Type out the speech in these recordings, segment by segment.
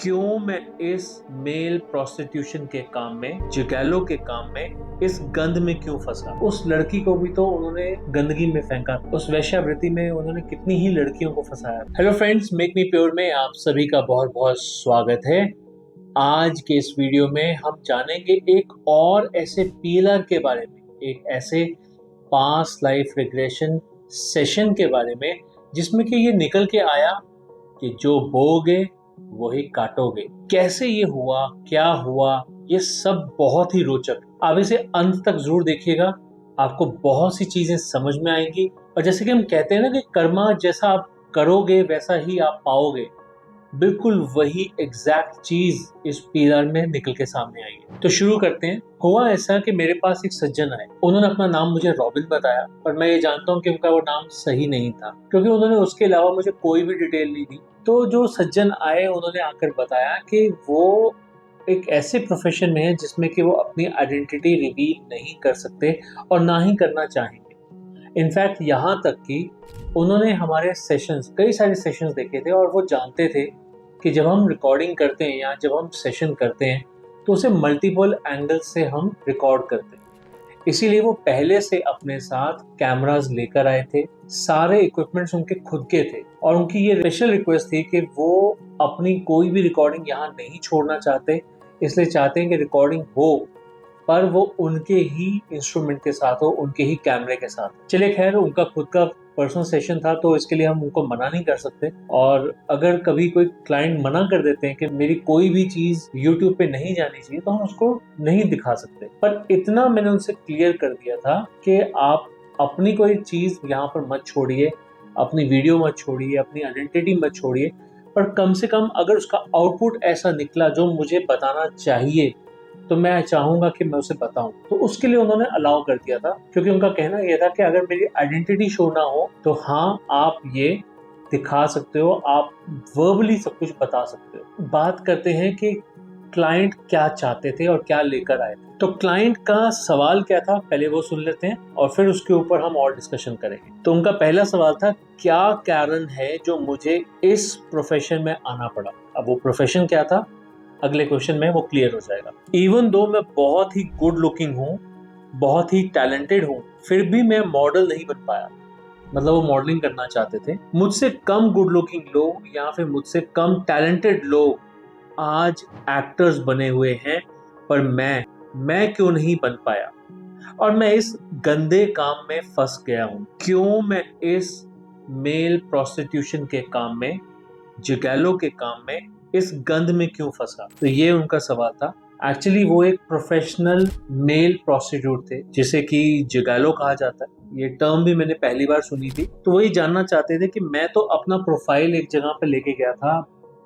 क्यों मैं इस मेल प्रोस्टिट्यूशन के काम में, जिगैलो के काम में, इस गंद में क्यों फंसा। उस लड़की को भी तो उन्होंने गंदगी में फेंका, उस वेश्यावृत्ति में उन्होंने कितनी ही लड़कियों को फंसाया। Hello friends, make me pure में आप सभी का बहुत बहुत स्वागत है। आज के इस वीडियो में हम जानेंगे एक और ऐसे पीलर के बारे में, एक ऐसे पास्ट लाइफ रिग्रेशन सेशन के बारे में जिसमें कि ये निकल के आया कि जो बोगे वही काटोगे। कैसे ये हुआ, क्या हुआ, ये सब बहुत ही रोचक। आप इसे अंत तक जरूर देखिएगा, आपको बहुत सी चीजें समझ में आएंगी। और जैसे कि हम कहते हैं ना कि कर्मा जैसा आप करोगे वैसा ही आप पाओगे, बिल्कुल वही एग्जैक्ट चीज इस पीलर में निकल के सामने आई है। तो शुरू करते हैं। हुआ ऐसा कि मेरे पास एक सज्जन आए, उन्होंने अपना नाम मुझे रॉबिन बताया, पर मैं ये जानता हूँ कि उनका वो नाम सही नहीं था, क्योंकि उन्होंने उसके अलावा मुझे कोई भी डिटेल नहीं दी। तो जो सज्जन आए उन्होंने आकर बताया कि वो एक ऐसे प्रोफेशन में है जिसमें कि वो अपनी आइडेंटिटी रिवील नहीं कर सकते और ना ही करना चाहेंगे। इनफैक्ट यहाँ तक कि उन्होंने हमारे सेशंस, कई सारे सेशंस देखे थे और वो जानते थे कि जब हम रिकॉर्डिंग करते हैं या जब हम सेशन करते हैं तो उसे मल्टीपल एंगल से हम रिकॉर्ड करते हैं। इसीलिए वो पहले से अपने साथ कैमरास लेकर आए थे, सारे इक्विपमेंट्स उनके खुद के थे और उनकी ये स्पेशल रिक्वेस्ट थी कि वो अपनी कोई भी रिकॉर्डिंग यहाँ नहीं छोड़ना चाहते, इसलिए चाहते हैं कि रिकॉर्डिंग हो पर वो उनके ही इंस्ट्रूमेंट के साथ हो, उनके ही कैमरे के साथ। चलिए खैर, उनका खुद का पर्सनल सेशन था तो इसके लिए हम उनको मना नहीं कर सकते। और अगर कभी कोई क्लाइंट मना कर देते हैं कि मेरी कोई भी चीज YouTube पे नहीं जानी चाहिए, तो हम उसको नहीं दिखा सकते। पर इतना मैंने उनसे क्लियर कर दिया था कि आप अपनी कोई चीज यहाँ पर मत छोड़िए, अपनी वीडियो मत छोड़िए, अपनी आइडेंटिटी मत छोड़िए, पर कम से कम अगर उसका आउटपुट ऐसा निकला जो मुझे बताना चाहिए तो मैं चाहूंगा कि मैं उसे बताऊं। तो उसके लिए उन्होंने अलाउ कर दिया था, क्योंकि उनका कहना यह था कि अगर मेरी आइडेंटिटी शो ना हो तो हाँ, आप ये दिखा सकते हो, आप वर्बली सब कुछ बता सकते हो। बात करते हैं कि क्लाइंट क्या चाहते थे और क्या लेकर आए थे। तो क्लाइंट का सवाल क्या था, पहले वो सुन लेते हैं और फिर उसके ऊपर हम और डिस्कशन करेंगे। तो उनका पहला सवाल था, क्या कारण है जो मुझे इस प्रोफेशन में आना पड़ा। अब वो प्रोफेशन क्या था, अगले क्वेश्चन में वो क्लियर हो जाएगा। इवन दो मैं बहुत ही गुड लुकिंग हूँ, बहुत ही टैलेंटेड हूँ, फिर भी मैं मॉडल नहीं बन पाया। मतलब वो मॉडलिंग करना चाहते थे। मुझसे कम गुड लुकिंग लोग या फिर मुझसे कम टैलेंटेड लोग आज एक्टर्स बने हुए हैं, पर मैं क्यों नहीं बन पाया और मैं इस गंदे काम में फंस गया हूँ। क्यों मैं इस मेल प्रोस्टिट्यूशन के काम में, जिगैलो के काम में, इस गंद में क्यों फंसा। तो ये उनका सवाल था। एक्चुअली वो एक प्रोफेशनल मेल प्रोस्टिट्यूट थे, जिसे कि जिगैलो कहा जाता है। ये टर्म भी मैंने पहली बार सुनी थी। तो वही जानना चाहते थे कि मैं तो अपना प्रोफाइल एक जगह पे लेके गया था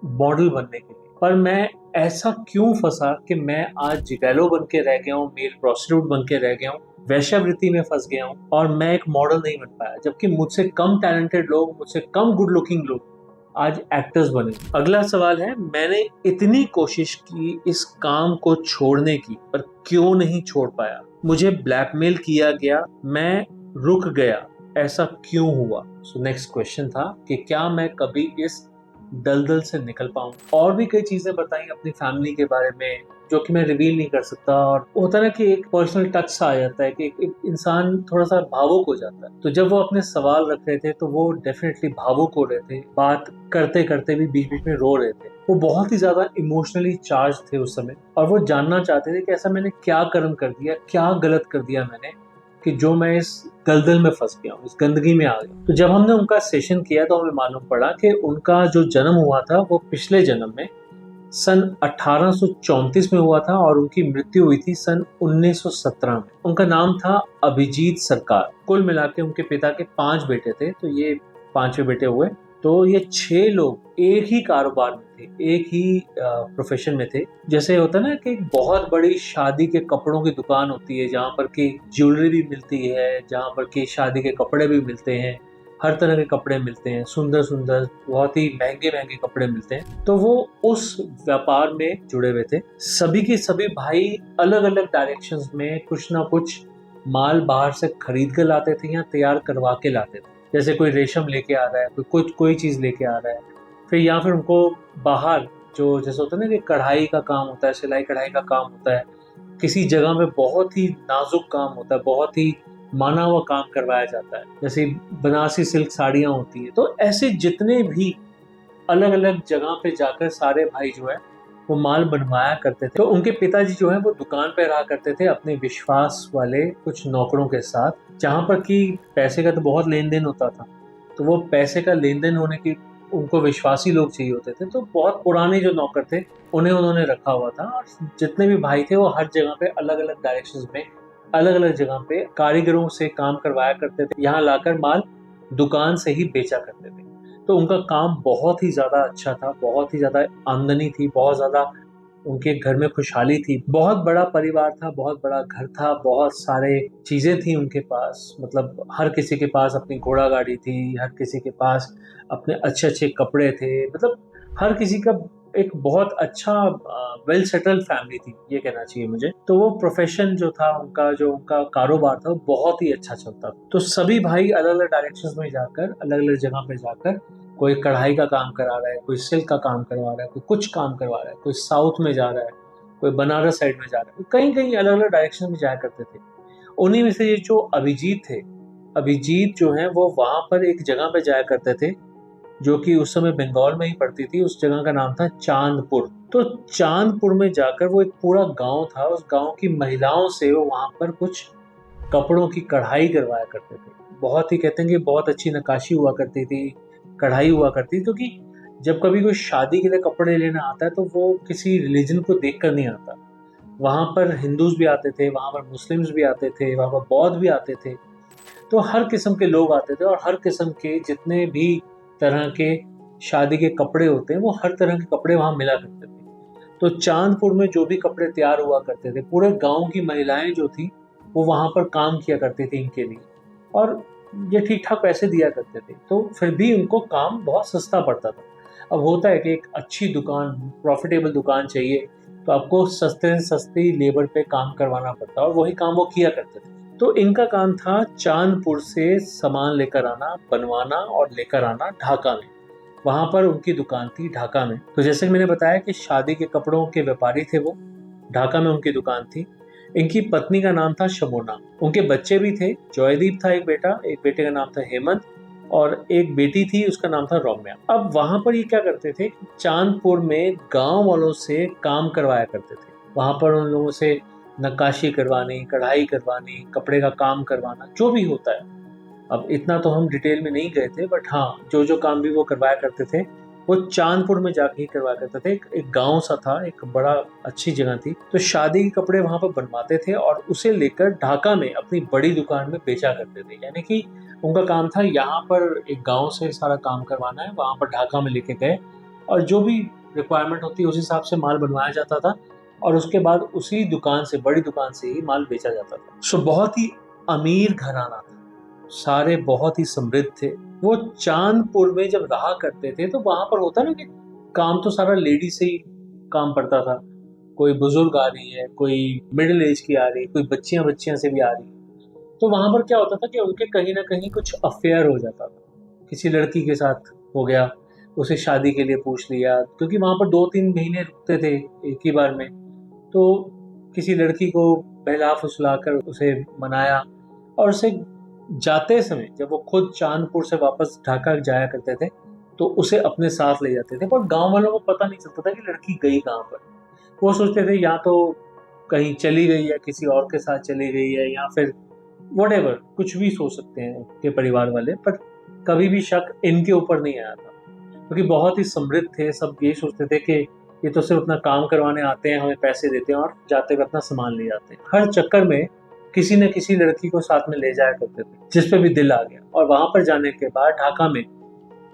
मॉडल बनने के लिए, पर मैं ऐसा क्यों फंसा कि मैं आज जिगैलो बन के रह गया हूँ, मेल प्रोस्टिट्यूट बन के रह गया हूँ, वैश्यावृत्ति में फंस गया हूँ और मैं एक मॉडल नहीं बन पाया, जबकि मुझसे कम टैलेंटेड लोग, मुझसे कम गुड लुकिंग लोग आज एक्टर्स बने। अगला सवाल है, मैंने इतनी कोशिश की इस काम को छोड़ने की, पर क्यों नहीं छोड़ पाया। मुझे ब्लैकमेल किया गया, मैं रुक गया, ऐसा क्यों हुआ। सो नेक्स्ट क्वेश्चन था कि क्या मैं कभी इस दलदल से निकल पाऊं। और भी कई चीजें बताई अपनी फैमिली के बारे में, जो कि मैं रिवील नहीं कर सकता। और होता है ना कि एक पर्सनल टच सा आ जाता है कि एक इंसान थोड़ा सा भावुक हो जाता है। तो जब वो अपने सवाल रख रहे थे तो वो डेफिनेटली भावुक हो रहे थे, बात करते करते भी बीच बीच में रो रहे थे। वो बहुत ही ज्यादा इमोशनली चार्ज थे उस समय और वो जानना चाहते थे कि ऐसा मैंने क्या कर्म कर दिया, क्या गलत कर दिया मैंने कि जो मैं इस दलदल में फंस गया हूँ, इस गंदगी में आ गया। तो जब हमने उनका सेशन किया तो हमें मालूम पड़ा कि उनका जो जन्म हुआ था वो पिछले जन्म में सन 1834 में हुआ था और उनकी मृत्यु हुई थी सन 1917 में। उनका नाम था अभिजीत सरकार। कुल मिला के उनके पिता के 5 बेटे थे, तो ये 5वें बेटे हुए। तो ये 6 लोग एक ही कारोबार में थे, एक ही प्रोफेशन में थे। जैसे होता है ना कि बहुत बड़ी शादी के कपड़ों की दुकान होती है, जहाँ पर की ज्वेलरी भी मिलती है, जहाँ पर की शादी के कपड़े भी मिलते हैं, हर तरह के कपड़े मिलते हैं, सुंदर सुंदर, बहुत ही महंगे महंगे कपड़े मिलते हैं। तो वो उस व्यापार में जुड़े हुए थे। सभी के सभी भाई अलग अलग डायरेक्शंस में कुछ ना कुछ माल बाहर से खरीद कर लाते थे या तैयार करवा के लाते थे। जैसे कोई रेशम लेके आ रहा है, कोई चीज लेके आ रहा है, फिर या फिर उनको बाहर जो जैसे होता है ना कि कढ़ाई का काम होता है, सिलाई कढ़ाई का काम होता है, किसी जगह में बहुत ही नाजुक काम होता है, बहुत ही माना हुआ काम करवाया जाता है, जैसे बनारसी सिल्क साड़ियाँ होती हैं। तो ऐसे जितने भी अलग अलग जगह पे जाकर सारे भाई जो है वो माल बनवाया करते थे। तो उनके पिताजी जो है वो दुकान पे रहा करते थे अपने विश्वास वाले कुछ नौकरों के साथ, जहाँ पर कि पैसे का तो बहुत लेन देन होता था। तो वो पैसे का लेन देन होने की उनको विश्वासी लोग चाहिए होते थे, तो बहुत पुराने जो नौकर थे उन्हें उन्होंने रखा हुआ था। और जितने भी भाई थे वो हर जगह पे अलग अलग डायरेक्शंस में अलग अलग जगह पे कारीगरों से काम करवाया करते थे, यहाँ लाकर माल दुकान से ही बेचा करते थे। तो उनका काम बहुत ही ज़्यादा अच्छा था, बहुत ही ज़्यादा आमदनी थी, बहुत ज़्यादा उनके घर में खुशहाली थी। बहुत बड़ा परिवार था, बहुत बड़ा घर था, बहुत सारे चीज़ें थी उनके पास। मतलब हर किसी के पास अपनी घोड़ा गाड़ी थी, हर किसी के पास अपने अच्छे अच्छे कपड़े थे। मतलब हर किसी का एक बहुत अच्छा वेल सेटल्ड फैमिली थी, ये कहना चाहिए मुझे। तो वो प्रोफेशन जो था उनका, जो उनका कारोबार था, वो बहुत ही अच्छा चलता था। तो सभी भाई अलग अलग डायरेक्शंस में जाकर, अलग अलग जगह पे जाकर, कोई कढ़ाई का काम करा रहा है, कोई सिल्क का काम करवा रहा है, कोई कुछ काम करवा रहा है, कोई साउथ में जा रहा है, कोई बनारस साइड में जा रहा है, कहीं कहीं अलग अलग डायरेक्शन में जाया करते थे। उन्हीं में से ये जो अभिजीत थे, अभिजीत जो है वो वहां पर एक जगह पे जाया करते थे जो कि उस समय बंगाल में ही पड़ती थी। उस जगह का नाम था चांदपुर। तो चांदपुर में जाकर वो एक पूरा गांव था, उस गांव की महिलाओं से वो वहां पर कुछ कपड़ों की कढ़ाई करवाया करते थे। बहुत ही कहते हैं कि बहुत अच्छी नक्काशी हुआ करती थी, कढ़ाई हुआ करती थी। क्योंकि जब कभी कोई शादी के लिए कपड़े लेना आता है तो वो किसी रिलीजन को देख कर नहीं आता। वहाँ पर हिंदूज भी आते थे, वहाँ पर मुस्लिम्स भी आते थे, वहाँ पर बौद्ध भी आते थे। तो हर किस्म के लोग आते थे और हर किस्म के जितने भी तरह के शादी के कपड़े होते हैं वो हर तरह के कपड़े वहाँ मिला करते थे। तो चांदपुर में जो भी कपड़े तैयार हुआ करते थे, पूरे गांव की महिलाएं जो थी वो वहाँ पर काम किया करती थी इनके लिए, और ये ठीक ठाक पैसे दिया करते थे। तो फिर भी उनको काम बहुत सस्ता पड़ता था। अब होता है कि एक अच्छी दुकान, प्रॉफिटेबल दुकान चाहिए तो आपको सस्ते से सस्ती लेबर पे काम करवाना पड़ता है, और वही काम वो किया करते थे। तो इनका काम था चांदपुर से सामान लेकर आना, बनवाना और लेकर आना ढाका में। वहां पर उनकी दुकान थी ढाका में। तो जैसे कि मैंने बताया कि शादी के कपड़ों के व्यापारी थे वो, ढाका में उनकी दुकान थी। इनकी पत्नी का नाम था शमोना। उनके बच्चे भी थे, जॉयदीप था एक बेटा, एक बेटे का नाम था हेमंत, और एक बेटी थी उसका नाम था रौम्या। अब वहां पर ये क्या करते थे, चांदपुर में गांव वालों से काम करवाया करते थे। वहां पर उन लोगों से नक्काशी करवानी, कढ़ाई करवानी, कपड़े का काम करवाना, जो भी होता है। अब इतना तो हम डिटेल में नहीं गए थे, बट हाँ, जो जो काम भी वो करवाया करते थे वो चांदपुर में जाके ही करवाया करते थे। एक गांव सा था, एक बड़ा अच्छी जगह थी। तो शादी के कपड़े वहां पर बनवाते थे और उसे लेकर ढाका में अपनी बड़ी दुकान में बेचा करते थे। यानी कि उनका काम था यहाँ पर एक गांव से सारा काम करवाना है, वहां पर ढाका में लेके गए और जो भी रिक्वायरमेंट होती है उस हिसाब से माल बनवाया जाता था, और उसके बाद उसी दुकान से, बड़ी दुकान से ही माल बेचा जाता था। सो बहुत ही अमीर घराना था, सारे बहुत ही समृद्ध थे। वो चांदपुर में जब रहा करते थे तो वहां पर होता ना कि काम तो सारा लेडी से ही काम पड़ता था। कोई बुजुर्ग आ रही है, कोई मिडिल एज की आ रही, कोई बच्चियां बच्चियां से भी आ रही। तो वहां पर क्या होता था कि उनके कहीं ना कहीं कुछ अफेयर हो जाता था, किसी लड़की के साथ हो गया, उसे शादी के लिए पूछ लिया। क्योंकि वहां पर 2-3 महीने रुकते थे एक ही बार में, तो किसी लड़की को बहला फुसला कर उसे मनाया, और उसे जाते समय जब वो खुद चांदपुर से वापस ढाका जाया करते थे तो उसे अपने साथ ले जाते थे। पर गांव वालों को पता नहीं चलता था कि लड़की गई कहाँ पर। वो सोचते थे या तो कहीं चली गई है, किसी और के साथ चली गई है, या फिर वटेवर, कुछ भी सोच सकते हैं उनके परिवार वाले। पर कभी भी शक इनके ऊपर नहीं आया था, क्योंकि बहुत ही समृद्ध थे। सब ये सोचते थे कि ये तो सिर्फ अपना काम करवाने आते हैं, हमें पैसे देते हैं और जाते हुए अपना सामान ले जाते हैं। हर चक्कर में किसी न किसी लड़की को साथ में ले जाया करते थे, जिस पे भी दिल आ गया। और वहां पर जाने के बाद ढाका में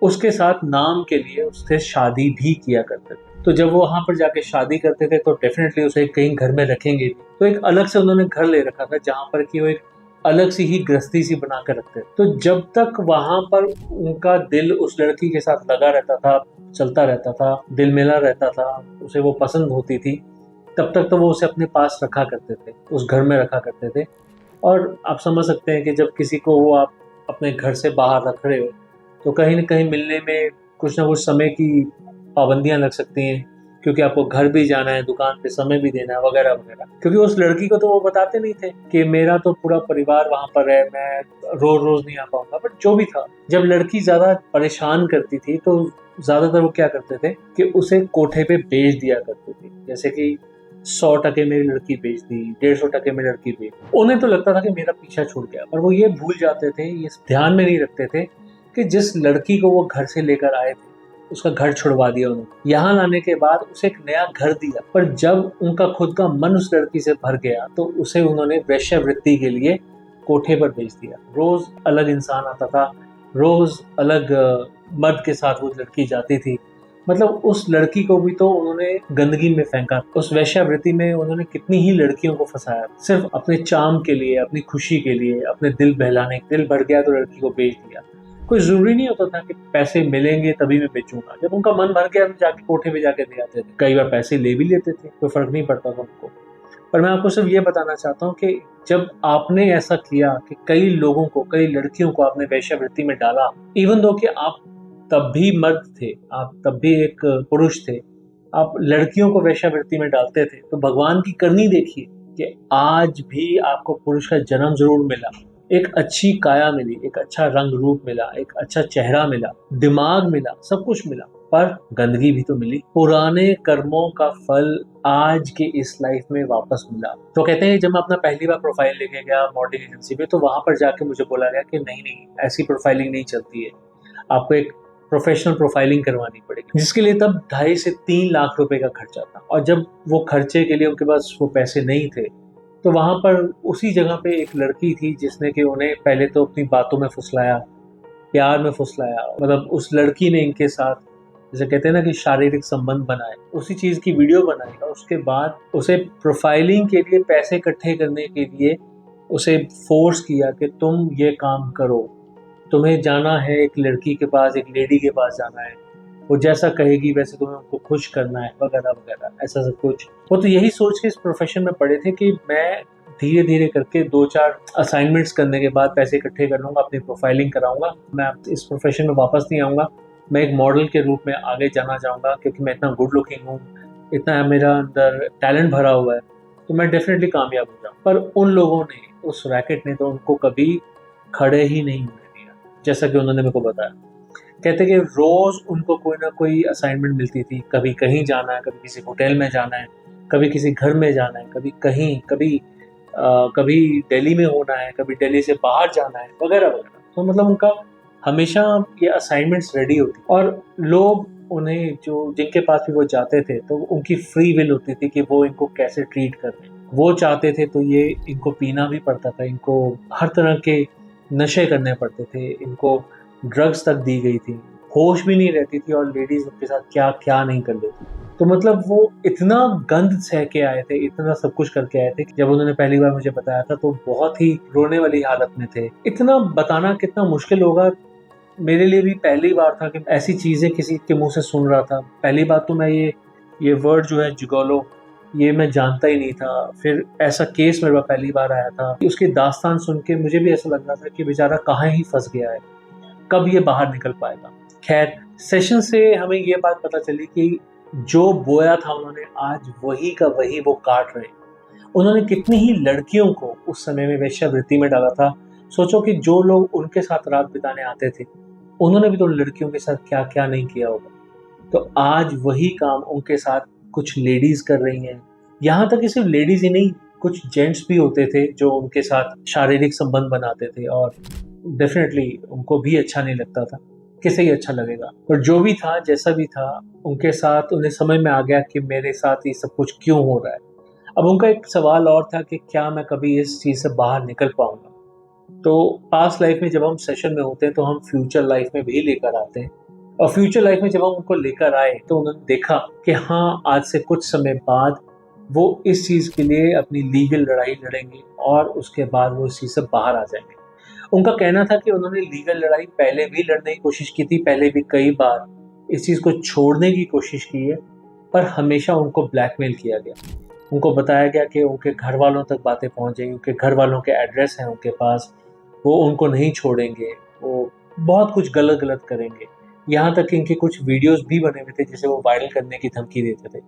उसके साथ नाम के लिए उससे शादी भी किया करते थे। तो जब वो वहां पर जाके शादी करते थे तो डेफिनेटली उसे कहीं घर में रखेंगे भी। तो एक अलग से उन्होंने घर ले रखा था जहां पर कि वो एक अलग सी ही गृहस्थी सी बना कर रखते थे। तो जब तक वहां पर उनका दिल उस लड़की के साथ लगा रहता था, चलता रहता था, दिल मिला रहता था, उसे वो पसंद होती थी, तब तक तो वो उसे अपने पास रखा करते थे, उस घर में रखा करते थे। और आप समझ सकते हैं कि जब किसी को वो आप अपने घर से बाहर रख रहे हो तो कहीं ना कहीं मिलने में कुछ ना कुछ समय की पाबंदियां लग सकती हैं, क्योंकि आपको घर भी जाना है, दुकान पे समय भी देना है, वगैरह वगैरह। क्योंकि उस लड़की को तो वो बताते नहीं थे कि मेरा तो पूरा परिवार वहां पर है, मैं रोज रोज नहीं आ पाऊंगा। बट जो भी था, जब लड़की ज्यादा परेशान करती थी तो ज्यादातर वो क्या करते थे कि उसे कोठे पे भेज दिया करते थे। जैसे कि 100% मेरी लड़की भेज दी, 150 में लड़की भेज दी। उन्हें तो लगता था कि मेरा पीछा छूट गया, पर वो ये भूल जाते थे, ये ध्यान में नहीं रखते थे कि जिस लड़की को वो घर से लेकर आए थे उसका घर छुड़वा दिया उन्होंने। यहाँ लाने के बाद उसे एक नया घर दिया, पर जब उनका खुद का मन उस लड़की से भर गया तो उसे उन्होंने वेश्यावृत्ति के लिए कोठे पर भेज दिया। रोज अलग इंसान आता था, रोज अलग मर्द के साथ वो लड़की जाती थी। मतलब उस लड़की को भी तो उन्होंने गंदगी में फेंका। उस वेश्यावृत्ति में उन्होंने कितनी ही लड़कियों को फंसाया, सिर्फ अपने चाम के लिए, अपनी खुशी के लिए, अपने दिल बहलाने। दिल भर गया तो लड़की को बेच दिया। कोई जरूरी नहीं होता था कि पैसे मिलेंगे तभी मैं बेचूंगा। जब उनका मन भर गया तो जाके कोठे पे जाके दे आते थे। कई बार पैसे ले भी लेते थे, कोई फर्क नहीं पड़ता था उनको। पर मैं आपको सिर्फ ये बताना चाहता हूँ कि जब आपने ऐसा किया कि कई लोगों को, कई लड़कियों को आपने वेश्यावृत्ति में डाला, इवन दो कि आप तब भी मर्द थे, आप तब भी एक पुरुष थे, आप लड़कियों को वेश्यावृत्ति में डालते थे, तो भगवान की करनी देखिए कि आज भी आपको पुरुष का जन्म जरूर मिला, एक अच्छी काया मिली, एक अच्छा रंग रूप मिला, एक अच्छा चेहरा मिला, दिमाग मिला, सब कुछ मिला, पर गंदगी भी तो मिली। पुराने कर्मों का फल आज के इस लाइफ में वापस मिला। तो कहते हैं जब मैं अपना पहली बार प्रोफाइल लेके गया मॉडलिंग एजेंसी में, तो वहां पर जाके मुझे बोला गया कि नहीं नहीं, ऐसी प्रोफाइलिंग नहीं चलती है, आपको एक प्रोफेशनल प्रोफाइलिंग करवानी पड़ेगी, जिसके लिए तब 2.5 से 3 लाख रुपए का खर्चा था। और जब वो खर्चे के लिए उनके पास वो पैसे नहीं थे, तो वहां पर उसी जगह पे एक लड़की थी जिसने कि उन्हें पहले तो अपनी बातों में फुसलाया, प्यार में फुसलाया। मतलब उस लड़की ने इनके साथ, जैसे कहते हैं ना कि शारीरिक संबंध बनाए, उसी चीज की वीडियो बनाई। और उसके बाद उसे प्रोफाइलिंग के लिए पैसे इकट्ठे करने के लिए उसे फोर्स किया कि तुम ये काम करो, तुम्हें जाना है एक लड़की के पास, एक लेडी के पास जाना है, वो जैसा कहेगी वैसे तुम्हें उनको खुश करना है, वगैरह वगैरह, ऐसा सब कुछ। वो तो यही सोच के इस प्रोफेशन में पड़े थे कि मैं धीरे धीरे करके 2-4 असाइनमेंट्स करने के बाद पैसे इकट्ठे कर लूंगा, अपनी प्रोफाइलिंग कराऊंगा, मैं इस प्रोफेशन में वापस नहीं आऊंगा, मैं एक मॉडल के रूप में आगे जाना चाहूंगा, क्योंकि मैं इतना गुड लुकिंग हूँ, इतना मेरा अंदर टैलेंट भरा हुआ है, तो मैं डेफिनेटली कामयाब हो जाऊँ। पर उन लोगों ने, उस रैकेट ने तो उनको कभी खड़े ही नहीं होने दिया, जैसा कि उन्होंने मेरे को बताया। कहते कि रोज उनको कोई ना कोई असाइनमेंट मिलती थी, कभी कहीं जाना है, कभी किसी होटल में जाना है, कभी किसी घर में जाना है, कभी कहीं, कभी दिल्ली में होना है, कभी दिल्ली से बाहर जाना है, वगैरह वगैरह। तो मतलब उनका हमेशा ये असाइनमेंट्स रेडी होती, और लोग उन्हें, जो जिनके पास भी वो जाते थे, तो उनकी फ्री विल होती थी कि वो इनको कैसे ट्रीट कर रहे हैं। वो चाहते थे तो ये इनको पीना भी पड़ता था, इनको हर तरह के नशे करने पड़ते थे, इनको ड्रग्स तक दी गई थी, होश भी नहीं रहती थी, और लेडीज उनके साथ क्या क्या नहीं कर लेती। तो मतलब वो इतना गंद सह के आए थे, इतना सब कुछ करके आए थे कि जब उन्होंने पहली बार मुझे बताया था तो बहुत ही रोने वाली हालत में थे। इतना बताना कितना मुश्किल होगा, मेरे लिए भी पहली बार था कि ऐसी चीजें किसी के मुंह से सुन रहा था। पहली बात तो मैं ये वर्ड जो है जिगोलो, ये मैं जानता ही नहीं था। फिर ऐसा केस मेरे पास पहली बार आया था, उसकी दास्तान सुन के मुझे भी ऐसा लग रहा था कि बेचारा कहाँ ही फंस गया है, कब ये बाहर निकल पाएगा। खैर, सेशन से हमें ये बात पता चली कि जो बोया था उन्होंने, आज वही का वही वो काट रहे। उन्होंने कितनी ही लड़कियों को उस समय में वेश्यावृत्ति में डाला था। सोचो कि जो लोग उनके साथ रात बिताने आते थे, उन्होंने भी तो लड़कियों के साथ क्या क्या नहीं किया होगा। तो आज वही काम उनके साथ कुछ लेडीज कर रही हैं। यहाँ तक कि सिर्फ लेडीज ही नहीं, कुछ जेंट्स भी होते थे जो उनके साथ शारीरिक संबंध बनाते थे, और डेफिनेटली उनको भी अच्छा नहीं लगता था, किसे ही अच्छा लगेगा। पर जो भी था, जैसा भी था, उनके साथ उन्हें समझ में आ गया कि मेरे साथ ये सब कुछ क्यों हो रहा है। अब उनका एक सवाल और था कि क्या मैं कभी इस चीज़ से बाहर निकल पाऊंगा। तो पास्ट लाइफ में जब हम सेशन में होते हैं तो हम फ्यूचर लाइफ में भी लेकर आते हैं, और फ्यूचर लाइफ में जब हम उनको लेकर आए तो उन्होंने देखा कि हाँ, आज से कुछ समय बाद वो इस चीज़ के लिए अपनी लीगल लड़ाई लड़ेंगे, और उसके बाद वो इस चीज़ से बाहर आ जाएंगे। उनका कहना था कि उन्होंने लीगल लड़ाई पहले भी लड़ने की कोशिश की थी, पहले भी कई बार इस चीज़ को छोड़ने की कोशिश की है, पर हमेशा उनको ब्लैकमेल किया गया। उनको बताया गया कि उनके घर वालों तक बातें पहुंच जाएंगी, उनके घर वालों के एड्रेस हैं उनके पास, वो उनको नहीं छोड़ेंगे, वो बहुत कुछ गलत गलत करेंगे। यहाँ तक कि इनके कुछ वीडियोस भी बने हुए थे जिसे वो वायरल करने की धमकी देते थे,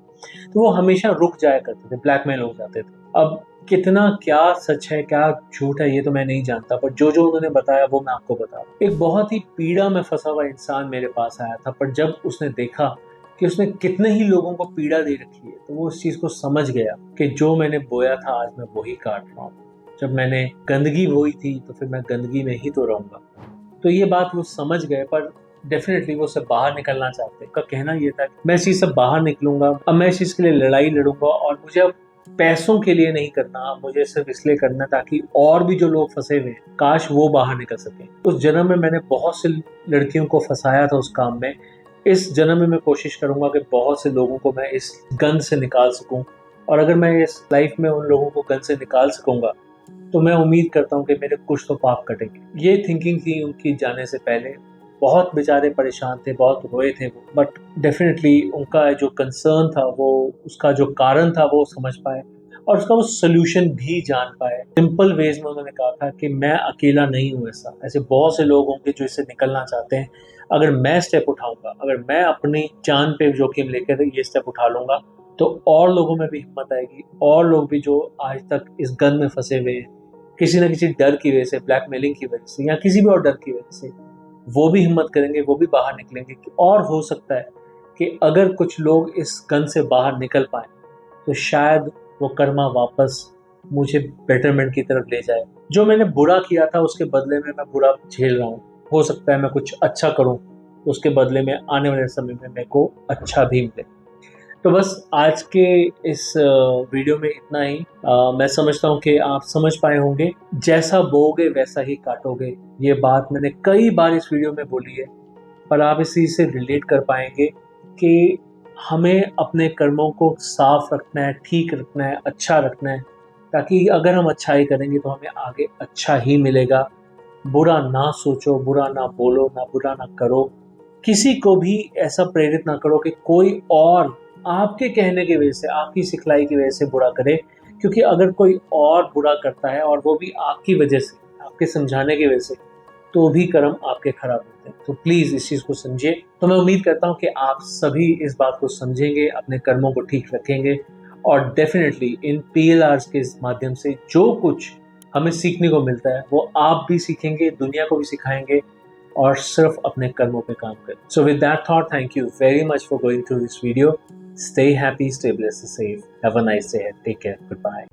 तो वो हमेशा रुक जाया करते थे, ब्लैकमेल हो जाते थे। अब कितना क्या सच है क्या झूठ है ये तो मैं नहीं जानता, पर जो जो उन्होंने बताया वो मैं आपको बता रहा हूँ। एक बहुत ही पीड़ा में फंसा हुआ इंसान मेरे पास आया था, पर जब उसने देखा कि उसने कितने ही लोगों को पीड़ा दे रखी है, तो वो उस चीज को समझ गया कि जो मैंने बोया था आज मैं वही काट रहा हूँ। जब मैंने गंदगी बोई थी तो फिर मैं गंदगी में ही तो रहूंगा। तो ये बात वो समझ गए, पर डेफिनेटली वो उससे बाहर निकलना चाहते। का कहना ये था मैं इस चीज से बाहर निकलूंगा, अब मैं इस चीज के लिए लड़ाई लड़ूंगा, और मुझे अब पैसों के लिए नहीं करना, मुझे सिर्फ इसलिए करना ताकि और भी जो लोग फंसे हुए हैं काश वो बाहर निकल सके। उस जन्म में मैंने बहुत सी लड़कियों को फंसाया था उस काम में, इस जन्म में मैं कोशिश करूंगा कि बहुत से लोगों को मैं इस गंद से निकाल सकूं, और अगर मैं इस लाइफ में उन लोगों को गंद से निकाल सकूंगा तो मैं उम्मीद करता हूँ कि मेरे कुछ तो पाप कटेंगे। ये थिंकिंग थी उनकी जाने से पहले। बहुत बेचारे परेशान थे, बहुत रोए थे वो, बट डेफिनेटली उनका जो कंसर्न था वो, उसका जो कारण था वो समझ पाए और उसका वो सोल्यूशन भी जान पाए। सिंपल वेज में उन्होंने कहा था कि मैं अकेला नहीं हूँ, ऐसे बहुत से लोग होंगे जो इससे निकलना चाहते हैं। अगर मैं स्टेप उठाऊंगा, अगर मैं अपनी जान पे जोखिम लेकर ये स्टेप उठा लूंगा तो और लोगों में भी हिम्मत आएगी, और लोग भी जो आज तक इस गंद में फंसे हुए हैं किसी न किसी डर की वजह से, ब्लैकमेलिंग की वजह से या किसी भी और डर की वजह से, वो भी हिम्मत करेंगे, वो भी बाहर निकलेंगे। और हो सकता है कि अगर कुछ लोग इस गंद से बाहर निकल पाए तो शायद वो कर्मा वापस मुझे बेटरमेंट की तरफ ले जाए। जो मैंने बुरा किया था उसके बदले में मैं बुरा झेल रहा हूँ, हो सकता है मैं कुछ अच्छा करूँ तो उसके बदले में आने वाले समय में मेरे को अच्छा भी मिले। तो बस आज के इस वीडियो में इतना ही। मैं समझता हूँ कि आप समझ पाए होंगे, जैसा बोओगे वैसा ही काटोगे। ये बात मैंने कई बार इस वीडियो में बोली है, पर आप इस चीज़ से रिलेट कर पाएंगे कि हमें अपने कर्मों को साफ रखना है, ठीक रखना है, अच्छा रखना है, ताकि अगर हम अच्छाई करेंगे तो हमें आगे अच्छा ही मिलेगा। बुरा ना सोचो, बुरा ना बोलो, ना बुरा ना करो, किसी को भी ऐसा प्रेरित ना करो कि कोई और आपके कहने की वजह से, आपकी सिखलाई की वजह से बुरा करे, क्योंकि अगर कोई और बुरा करता है और वो भी आपकी वजह से, आपके समझाने की वजह से, तो भी कर्म आपके खराब होते हैं। तो प्लीज़ इस चीज़ को समझिए। तो मैं उम्मीद करता हूँ कि आप सभी इस बात को समझेंगे, अपने कर्मों को ठीक रखेंगे, और डेफिनेटली इन PLRs के माध्यम से जो कुछ हमें सीखने को मिलता है वो आप भी सीखेंगे, दुनिया को भी सिखाएंगे, और सिर्फ अपने कर्मों पे काम करें। So with that thought, thank you very much for going through this video. Stay happy, stay blessed, stay safe. Have a nice day. Take care. Goodbye.